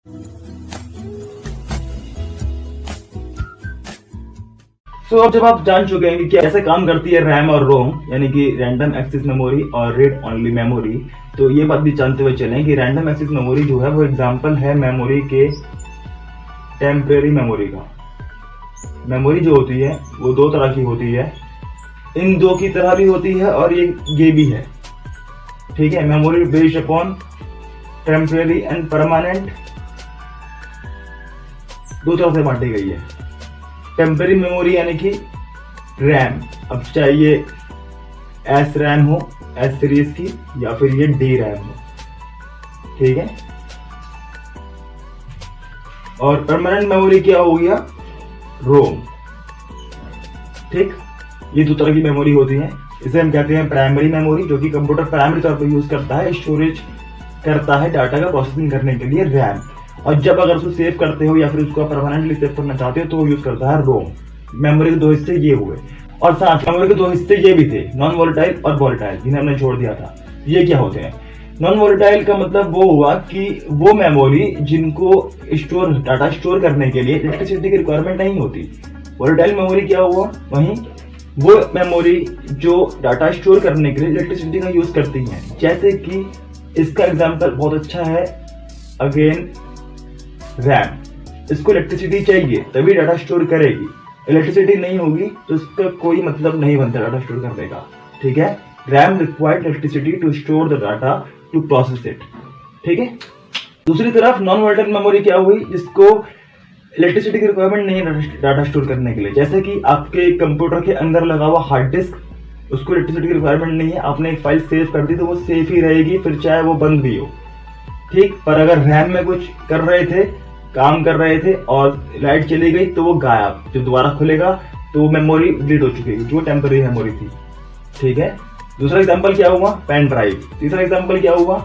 अब जब आप जान चुके हैं कि कैसे काम करती है रैम और रोम, यानी कि रैंडम एक्सेस मेमोरी और रीड ओनली मेमोरी, तो ये बात भी जानते हुए चलें कि रैंडम एक्सेस मेमोरी जो है वो एग्जांपल है मेमोरी के टेम्परेरी मेमोरी का। मेमोरी जो होती है वो दो तरह की होती है, इन दो की तरह भी होती है और ये भी है। ठीक है, memory based upon temporary and permanent, दो तरह से बांटी गई है। टेम्परेरी मेमोरी यानी कि रैम, अब चाहे ये एस रैम हो, एस सीरीज की, या फिर ये डी रैम हो। ठीक है, और परमानेंट मेमोरी क्या हो गया, रोम। ठीक, ये दो तरह की मेमोरी होती है। इसे हम कहते हैं प्राइमरी मेमोरी, जो कि कंप्यूटर प्राइमरी तौर पर यूज करता है, स्टोरेज करता है डाटा का प्रोसेसिंग करने के लिए रैम। और जब अगर उसको सेव करते हो या फिर उसको परमानेंटली सेव करना चाहते हो तो वो यूज करता है रोम। मेमोरी के दो हिस्से ये हुए, और साथ मेमोरी के दो हिस्से ये भी थे, नॉन वोलेटाइल और वोलेटाइल, जिन्हें हमने छोड़ दिया था। ये क्या होते हैं? नॉन वोलेटाइल का मतलब वो हुआ कि वो मेमोरी जिनको डाटा स्टोर करने के लिए इलेक्ट्रिसिटी की रिक्वायरमेंट नहीं होती। वोलेटाइल मेमोरी क्या हुआ, वहीं वो मेमोरी जो डाटा स्टोर करने के लिए इलेक्ट्रिसिटी का यूज करती है। जैसे कि इसका एग्जांपल बहुत अच्छा है, अगेन रैम। इसको इलेक्ट्रिसिटी चाहिए तभी डाटा स्टोर करेगी, इलेक्ट्रिसिटी नहीं होगी तो इसका कोई मतलब नहीं बनता डाटा स्टोर करने का। ठीक है, RAM required electricity to store the data to process it. ठीक है, दूसरी तरफ नॉन वोलेटाइल मेमोरी क्या हुई, जिसको इलेक्ट्रिसिटी की रिक्वायरमेंट नहीं है डाटा स्टोर करने के लिए। जैसे कि आपके कंप्यूटर के अंदर लगा हुआ हार्ड डिस्क, उसको इलेक्ट्रिसिटी की रिक्वायरमेंट नहीं है, आपने एक फाइल सेव कर दी तो वो सेफ ही रहेगी, फिर चाहे वो बंद भी हो। ठीक, पर अगर रैम में कुछ कर रहे थे, काम कर रहे थे और लाइट चली गई तो वो गायब, जब दोबारा खुलेगा तो वो मेमोरी डिलीट हो चुकी है, जो टेम्परेरी मेमोरी थी। ठीक है, दूसरा एग्जांपल क्या हुआ, पेन ड्राइव। तीसरा एग्जांपल क्या हुआ,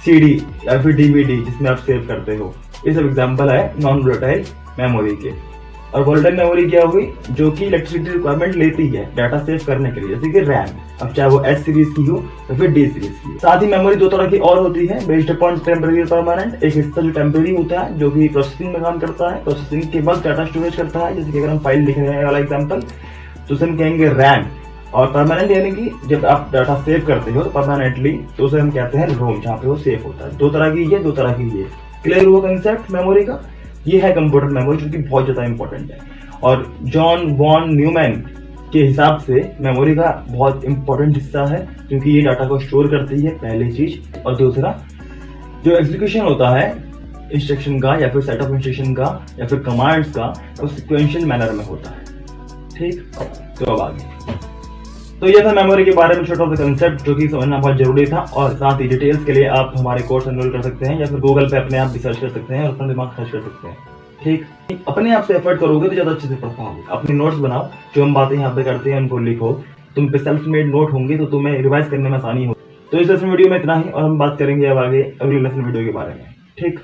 सीडी या फिर डीवीडी, जिसमें आप सेव करते हो। ये सब एग्जांपल है नॉन वोलेटाइल मेमोरी के। और वोलेटाइल मेमोरी क्या हुई, जो कि इलेक्ट्रिसिटी रिक्वायरमेंट लेती है डाटा सेव करने के लिए, जैसे कि रैम, अब चाहे वो एस सीरीज की हो या फिर डी सीरीज की। साथ ही मेमोरी दो तरह की और होती है, बेस्ड अपॉन टेम्परेरी और परमानेंट। एक हिस्सा जो टेम्परेरी होता है, जो कि प्रोसेसिंग में काम करता है, प्रोसेसिंग के बाद डाटा स्टोरेज करता है, जैसे कि अगर हम फाइल लिखने वाला एग्जाम्पल तो उसे हम कहेंगे रैम। और परमानेंट यानी कि जब आप डाटा सेव करते हो परमानेंटली तो उसे हम कहते हैं रोम, जहाँ पे वो सेव होता है। दो तरह की ये, दो तरह की ये। क्लियर हुआ कंसेप्ट मेमोरी का? ये है कंप्यूटर मेमोरी, जो कि बहुत ज्यादा इंपॉर्टेंट है। और जॉन वॉन न्यूमैन के हिसाब से मेमोरी का बहुत इंपॉर्टेंट हिस्सा है, क्योंकि ये डाटा को स्टोर करती है, पहली चीज। और दूसरा, जो एग्जीक्यूशन होता है इंस्ट्रक्शन का या फिर सेट ऑफ इंस्ट्रक्शन का या फिर कमांड्स का, वो सिक्वेंशियल मैनर में होता है। ठीक, तो अब आगे। तो ये था मेमोरी के बारे में छोटा सा कंसेप्ट, जो कि समझना बहुत जरूरी था। और साथ ही डिटेल्स के लिए आप हमारे कोर्स एनरोल कर सकते हैं या फिर गूगल पे अपने आप भी सर्च कर सकते हैं और अपना दिमाग खर्च कर सकते हैं। ठीक, अपने आप से एफर्ट करोगे तो ज्यादा अच्छे से पढ़ पाओगे। अपनी नोट्स बनाओ, जो हम बातें यहाँ पे करते हैं उनको लिखो। तुम पे सेल्फ मेड नोट होंगे तो तुम्हें रिवाइज करने में आसानी होगी। तो इस लेसन वीडियो में इतना ही, और हम बात करेंगे अब आगे अगले लेसन वीडियो के बारे में। ठीक।